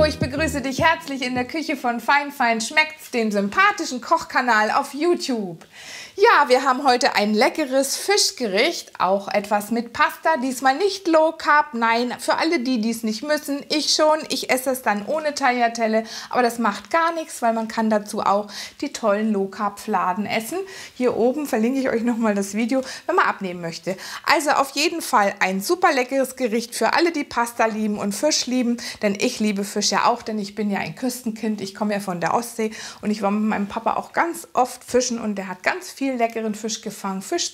ich begrüße dich herzlich in der Küche von Fein Fein Schmeckt's, dem sympathischen Kochkanal auf YouTube. Ja, wir haben heute ein leckeres Fischgericht, auch etwas mit Pasta, diesmal nicht Low Carb, nein, für alle die es nicht müssen, ich schon, ich esse es dann ohne Tagliatelle, aber das macht gar nichts, weil man kann dazu auch die tollen Low Carb Fladen essen. Hier oben verlinke ich euch nochmal das Video, wenn man abnehmen möchte. Also auf jeden Fall ein super leckeres Gericht für alle, die Pasta lieben und Fisch lieben, denn ich liebe Fisch ja auch, denn ich bin ja ein Küstenkind, ich komme ja von der Ostsee und ich war mit meinem Papa auch ganz oft fischen und der hat ganz viel leckeren Fisch gefangen. Fisch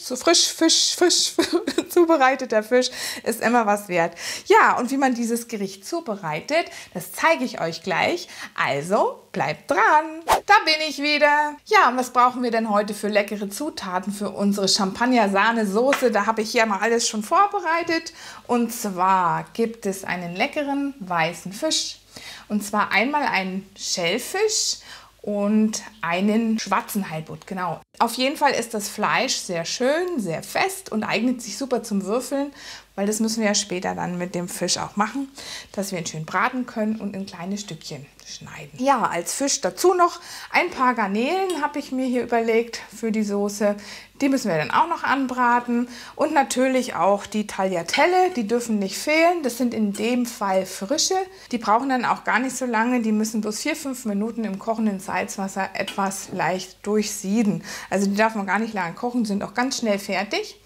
zubereiteter Fisch ist immer was wert. Ja, und wie man dieses Gericht zubereitet, das zeige ich euch gleich. Also bleibt dran. Da bin ich wieder. Ja, und was brauchen wir denn heute für leckere Zutaten für unsere Champagner-Sahne-Soße? Da habe ich hier mal alles schon vorbereitet. Und zwar gibt es einen leckeren weißen Fisch. Und zwar einmal einen Schellfisch und einen schwarzen Halbut, genau. Auf jeden Fall ist das Fleisch sehr schön, sehr fest und eignet sich super zum Würfeln, weil das müssen wir ja später dann mit dem Fisch auch machen, dass wir ihn schön braten können und in kleine Stückchen schneiden. Ja, als Fisch dazu noch ein paar Garnelen habe ich mir hier überlegt für die Soße. Die müssen wir dann auch noch anbraten und natürlich auch die Tagliatelle, die dürfen nicht fehlen. Das sind in dem Fall frische. Die brauchen dann auch gar nicht so lange, die müssen bloß 4-5 Minuten im kochenden Salzwasser etwas leicht durchsieden. Also die darf man gar nicht lange kochen, sind auch ganz schnell fertig.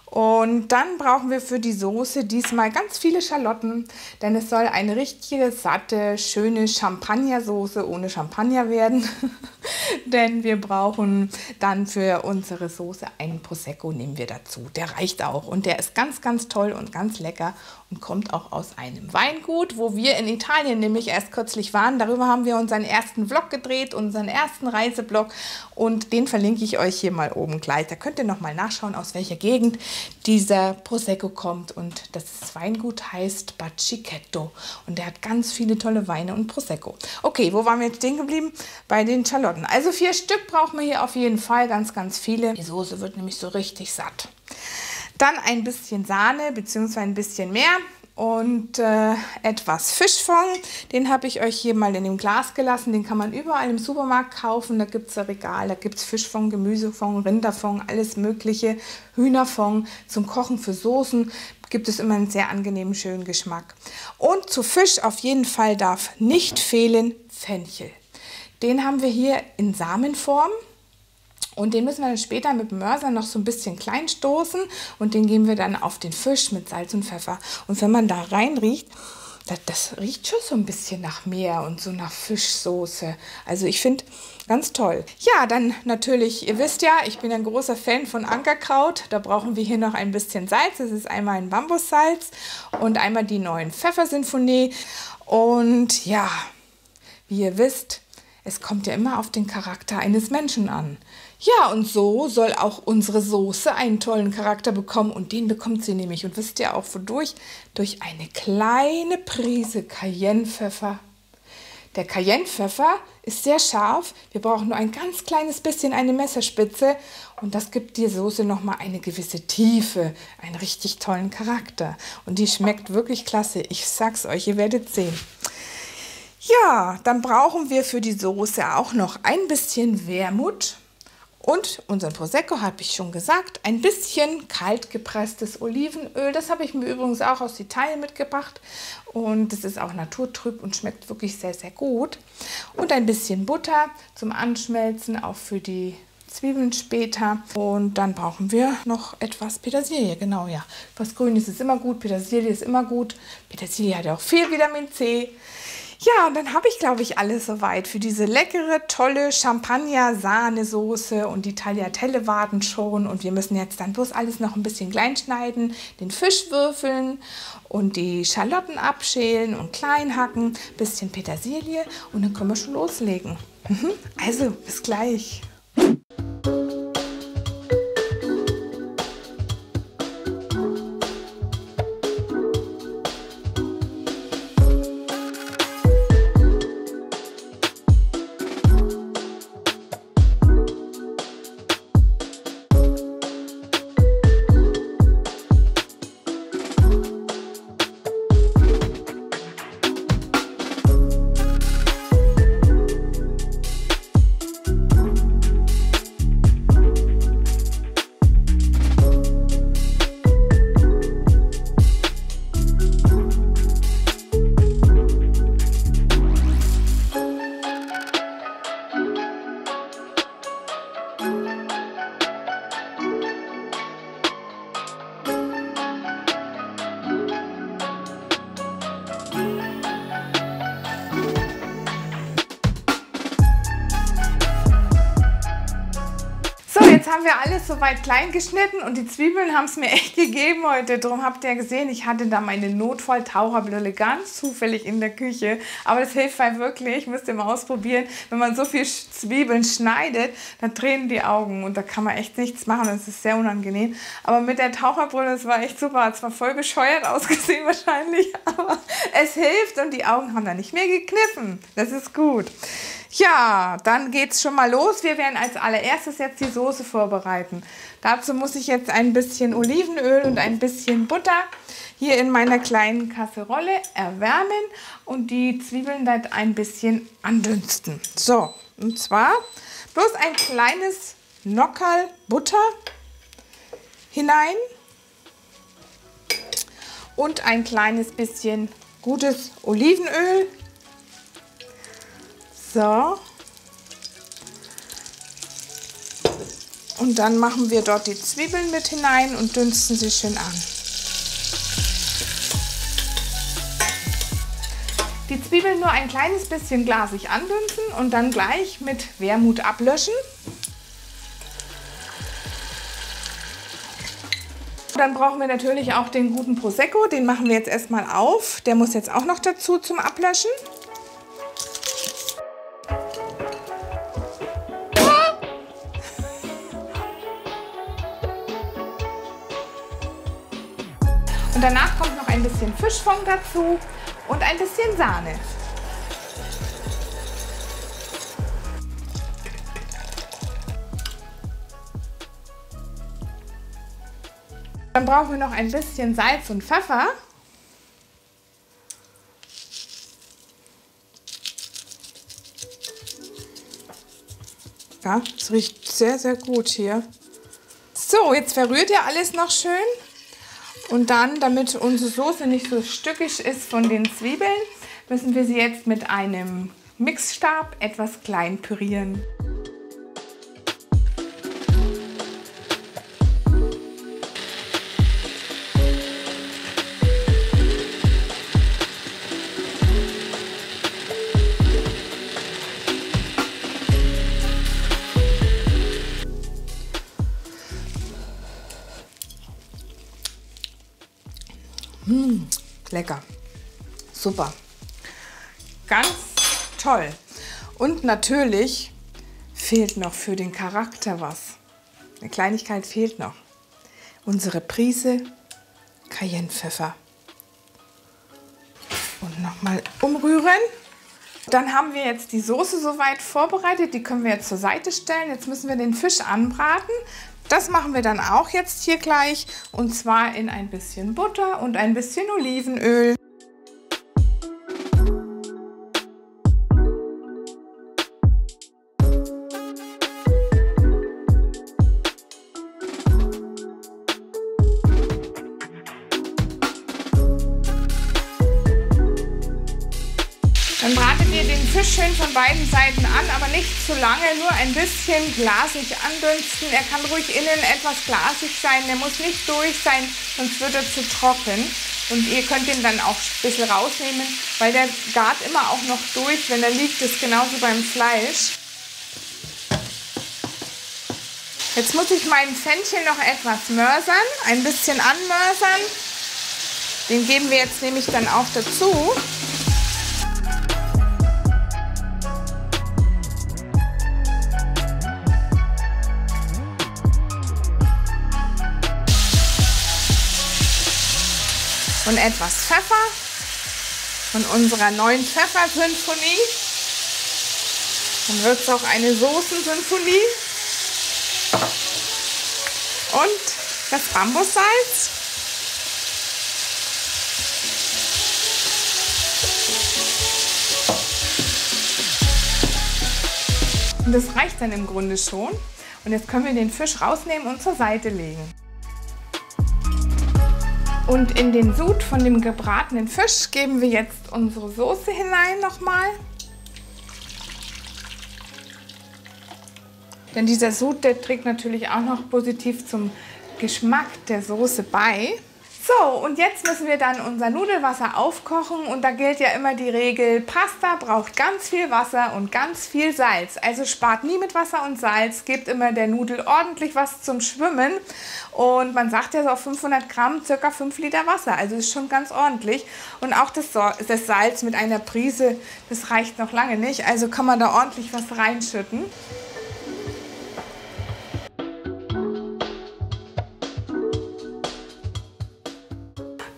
Und dann brauchen wir für die Soße diesmal ganz viele Schalotten, denn es soll eine richtige, satte, schöne Champagnersoße ohne Champagner werden. Denn wir brauchen dann für unsere Soße einen Prosecco, nehmen wir dazu. Der reicht auch und der ist ganz, ganz toll und ganz lecker und kommt auch aus einem Weingut, wo wir in Italien nämlich erst kürzlich waren. Darüber haben wir unseren ersten Vlog gedreht, unseren ersten Reiseblog und den verlinke ich euch hier mal oben gleich. Da könnt ihr noch mal nachschauen, aus welcher Gegend dieser Prosecco kommt und das Weingut heißt Bacichetto und der hat ganz viele tolle Weine und Prosecco. Okay, wo waren wir jetzt stehen geblieben? Bei den Schalotten. Also 4 Stück brauchen wir hier auf jeden Fall, ganz, ganz viele. Die Soße wird nämlich so richtig satt. Dann ein bisschen Sahne bzw. ein bisschen mehr und etwas Fischfond. Den habe ich euch hier mal in dem Glas gelassen. Den kann man überall im Supermarkt kaufen. Da gibt es ein Regal, da gibt es Fischfond, Gemüsefond, Rinderfond, alles mögliche. Hühnerfond zum Kochen für Soßen. Gibt es immer einen sehr angenehmen, schönen Geschmack. Und zu Fisch auf jeden Fall darf nicht fehlen Fenchel. Den haben wir hier in Samenform. Und den müssen wir dann später mit dem Mörser noch so ein bisschen klein stoßen und den geben wir dann auf den Fisch mit Salz und Pfeffer. Und wenn man da rein riecht, das riecht schon so ein bisschen nach Meer und so nach Fischsoße. Also ich finde, ganz toll. Ja, dann natürlich, ihr wisst ja, ich bin ein großer Fan von Ankerkraut. Da brauchen wir hier noch ein bisschen Salz. Das ist einmal ein Bambussalz und einmal die neuen Pfeffersinfonie. Und ja, wie ihr wisst, es kommt ja immer auf den Charakter eines Menschen an. Ja, und so soll auch unsere Soße einen tollen Charakter bekommen. Und den bekommt sie nämlich. Und wisst ihr auch wodurch? Durch eine kleine Prise Cayennepfeffer. Der Cayennepfeffer ist sehr scharf. Wir brauchen nur ein ganz kleines bisschen, eine Messerspitze. Und das gibt der Soße nochmal eine gewisse Tiefe, einen richtig tollen Charakter. Und die schmeckt wirklich klasse. Ich sag's euch, ihr werdet sehen. Ja, dann brauchen wir für die Soße auch noch ein bisschen Wermut. Und unseren Prosecco habe ich schon gesagt, ein bisschen kalt gepresstes Olivenöl. Das habe ich mir übrigens auch aus Italien mitgebracht. Und das ist auch naturtrüb und schmeckt wirklich sehr, sehr gut. Und ein bisschen Butter zum Anschmelzen, auch für die Zwiebeln später. Und dann brauchen wir noch etwas Petersilie. Genau, ja. Was Grünes ist immer gut, Petersilie ist immer gut. Petersilie hat ja auch viel Vitamin C. Ja, und dann habe ich, glaube ich, alles soweit für diese leckere, tolle Champagner-Sahnesoße und die Tagliatelle warten schon. Und wir müssen jetzt dann bloß alles noch ein bisschen klein schneiden, den Fisch würfeln und die Schalotten abschälen und klein hacken, bisschen Petersilie und dann können wir schon loslegen. Also, bis gleich. haben wir alles soweit klein geschnitten und die Zwiebeln haben es mir echt gegeben heute. Darum habt ihr gesehen, ich hatte da meine Notfall-Taucherbrille ganz zufällig in der Küche. Aber das hilft halt wirklich, müsst ihr mal ausprobieren. Wenn man so viel Zwiebeln schneidet, dann drehen die Augen und da kann man echt nichts machen. Das ist sehr unangenehm. Aber mit der Taucherbrille, das war echt super. Es war voll bescheuert ausgesehen wahrscheinlich, aber es hilft und die Augen haben dann nicht mehr gekniffen. Das ist gut. Ja, dann geht's schon mal los. Wir werden als allererstes jetzt die Soße vorbereiten. Dazu muss ich jetzt ein bisschen Olivenöl und ein bisschen Butter hier in meiner kleinen Kasserolle erwärmen und die Zwiebeln dann ein bisschen andünsten. So, und zwar bloß ein kleines Nockerl Butter hinein und ein kleines bisschen gutes Olivenöl. So. Und dann machen wir dort die Zwiebeln mit hinein und dünsten sie schön an. Die Zwiebeln nur ein kleines bisschen glasig andünsten und dann gleich mit Wermut ablöschen. Dann brauchen wir natürlich auch den guten Prosecco, den machen wir jetzt erstmal auf. Der muss jetzt auch noch dazu zum Ablöschen. Und danach kommt noch ein bisschen Fischfond dazu und ein bisschen Sahne. Dann brauchen wir noch ein bisschen Salz und Pfeffer. Ja, es riecht sehr, sehr gut hier. So, jetzt verrührt ihr alles noch schön. Und dann, damit unsere Soße nicht so stückig ist von den Zwiebeln, müssen wir sie jetzt mit einem Mixstab etwas klein pürieren. Lecker. Super. Ganz toll. Und natürlich fehlt noch für den Charakter was. Eine Kleinigkeit fehlt noch. Unsere Prise Cayennepfeffer. Und nochmal umrühren. Dann haben wir jetzt die Soße soweit vorbereitet. Die können wir jetzt zur Seite stellen. Jetzt müssen wir den Fisch anbraten. Das machen wir dann auch jetzt hier gleich und zwar in ein bisschen Butter und ein bisschen Olivenöl. Dann bratet ihr den Fisch schön von beiden Seiten an, aber nicht zu lange, nur ein bisschen glasig andünsten. Er kann ruhig innen etwas glasig sein, der muss nicht durch sein, sonst wird er zu trocken. Und ihr könnt ihn dann auch ein bisschen rausnehmen, weil der gart immer auch noch durch, wenn er liegt, ist genauso beim Fleisch. Jetzt muss ich meinen Fenchel noch etwas mörsern, ein bisschen anmörsern. Den geben wir jetzt nämlich dann auch dazu. Und etwas Pfeffer von unserer neuen Pfeffersymphonie. Dann wird es auch eine Soßensymphonie. Und das Bambussalz. Und das reicht dann im Grunde schon. Und jetzt können wir den Fisch rausnehmen und zur Seite legen. Und in den Sud von dem gebratenen Fisch geben wir jetzt unsere Soße hinein nochmal. Denn dieser Sud, der trägt natürlich auch noch positiv zum Geschmack der Soße bei. So, und jetzt müssen wir dann unser Nudelwasser aufkochen und da gilt ja immer die Regel, Pasta braucht ganz viel Wasser und ganz viel Salz. Also spart nie mit Wasser und Salz, gebt immer der Nudel ordentlich was zum Schwimmen und man sagt ja so auf 500 Gramm ca. 5 Liter Wasser, also ist schon ganz ordentlich. Und auch das Salz mit einer Prise, das reicht noch lange nicht, also kann man da ordentlich was reinschütten.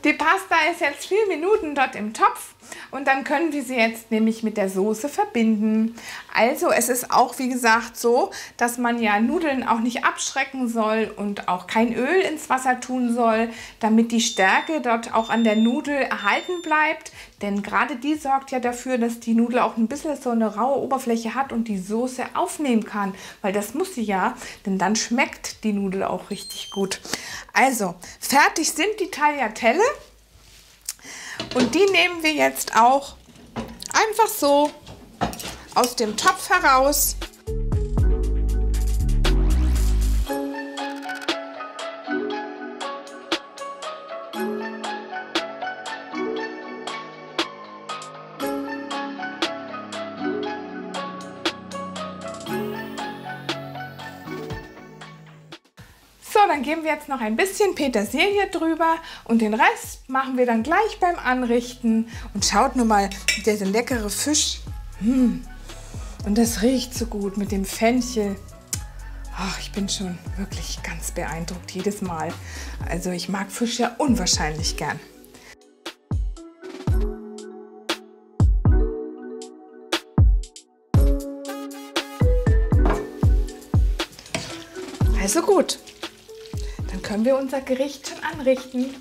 Die Pasta ist jetzt 4 Minuten dort im Topf und dann können wir sie jetzt nämlich mit der Soße verbinden. Also es ist auch wie gesagt so, dass man ja Nudeln auch nicht abschrecken soll und auch kein Öl ins Wasser tun soll, damit die Stärke dort auch an der Nudel erhalten bleibt. Denn gerade die sorgt ja dafür, dass die Nudel auch ein bisschen so eine raue Oberfläche hat und die Soße aufnehmen kann. Weil das muss sie ja, denn dann schmeckt die Nudel auch richtig gut. Also, fertig sind die Tagliatelle. Und die nehmen wir jetzt auch einfach so aus dem Topf heraus. So, dann geben wir jetzt noch ein bisschen Petersilie drüber und den Rest machen wir dann gleich beim Anrichten. Und schaut nur mal, dieser leckere Fisch. Und das riecht so gut mit dem Fenchel. Ach, ich bin schon wirklich ganz beeindruckt jedes Mal. Also ich mag Fisch ja unwahrscheinlich gern. Also gut. Dann können wir unser Gericht schon anrichten.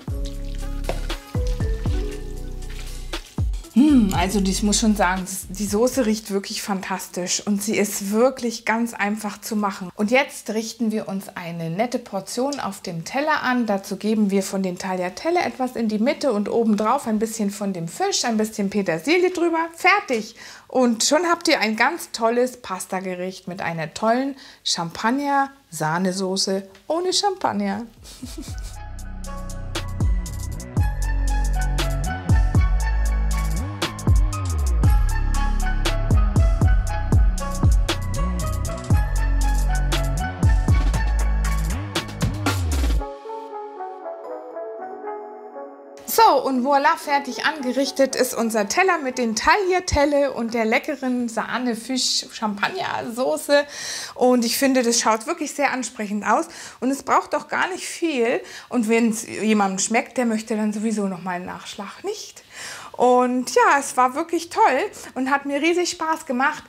Also ich muss schon sagen, die Soße riecht wirklich fantastisch und sie ist wirklich ganz einfach zu machen. Und jetzt richten wir uns eine nette Portion auf dem Teller an. Dazu geben wir von den Tagliatelle etwas in die Mitte und obendrauf ein bisschen von dem Fisch, ein bisschen Petersilie drüber. Fertig! Und schon habt ihr ein ganz tolles Pastagericht mit einer tollen Champagner-Sahnesoße ohne Champagner. So, und voilà, fertig angerichtet ist unser Teller mit den Tagliatelle und der leckeren Sahne-Fisch-Champagner-Soße. Und ich finde, das schaut wirklich sehr ansprechend aus. Und es braucht auch gar nicht viel. Und wenn es jemandem schmeckt, der möchte dann sowieso noch mal einen Nachschlag, nicht? Und ja, es war wirklich toll und hat mir riesig Spaß gemacht.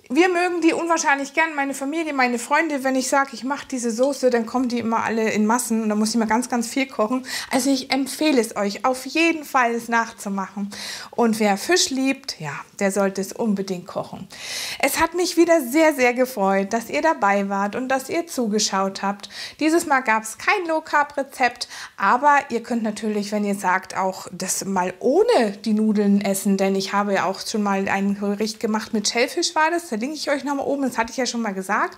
Wir mögen die unwahrscheinlich gern, meine Familie, meine Freunde. Wenn ich sage, ich mache diese Soße, dann kommen die immer alle in Massen und da muss ich immer ganz, ganz viel kochen. Also ich empfehle es euch auf jeden Fall, es nachzumachen. Und wer Fisch liebt, ja, der sollte es unbedingt kochen. Es hat mich wieder sehr, sehr gefreut, dass ihr dabei wart und dass ihr zugeschaut habt. Dieses Mal gab es kein Low-Carb-Rezept, aber ihr könnt natürlich, wenn ihr sagt, auch das mal ohne die Nudeln essen, denn ich habe ja auch schon mal ein Gericht gemacht mit Schellfisch, war das. Verlinke ich euch nochmal oben, das hatte ich ja schon mal gesagt.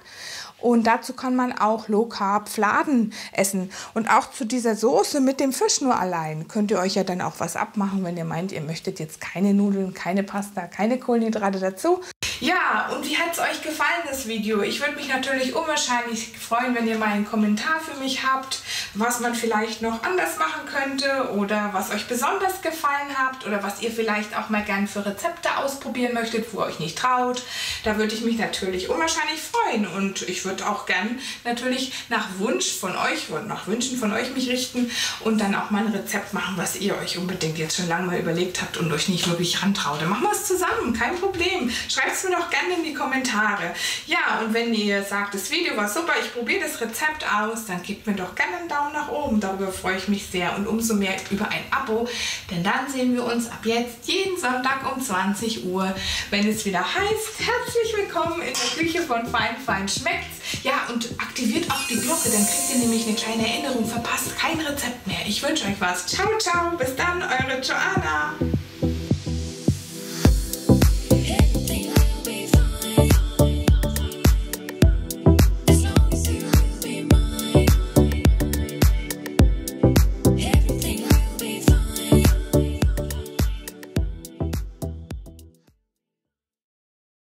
Und dazu kann man auch Low-Carb Fladen essen. Und auch zu dieser Soße mit dem Fisch nur allein könnt ihr euch ja dann auch was abmachen, wenn ihr meint, ihr möchtet jetzt keine Nudeln, keine Pasta, keine Kohlenhydrate dazu. Ja, und wie hat es euch gefallen, das Video? Ich würde mich natürlich unwahrscheinlich freuen, wenn ihr mal einen Kommentar für mich habt, was man vielleicht noch anders machen könnte oder was euch besonders gefallen hat oder was ihr vielleicht auch mal gern für Rezepte ausprobieren möchtet, wo ihr euch nicht traut. Da würde ich mich natürlich unwahrscheinlich freuen und ich würde auch gern natürlich nach Wünschen von euch mich richten und dann auch mal ein Rezept machen, was ihr euch unbedingt jetzt schon lange mal überlegt habt und euch nicht wirklich rantraut. Dann machen wir es zusammen, kein Problem. Schreibt es mir doch gerne in die Kommentare. Ja, und wenn ihr sagt, das Video war super, ich probiere das Rezept aus, dann gebt mir doch gerne einen Daumen nach oben. Darüber freue ich mich sehr und umso mehr über ein Abo, denn dann sehen wir uns ab jetzt jeden Sonntag um 20 Uhr, wenn es wieder heißt, herzlich willkommen in der Küche von Fein Fein Schmeckt's. Ja, und aktiviert auch die Glocke, dann kriegt ihr nämlich eine kleine Erinnerung, verpasst kein Rezept mehr. Ich wünsche euch was. Ciao, ciao, bis dann, eure Joanna.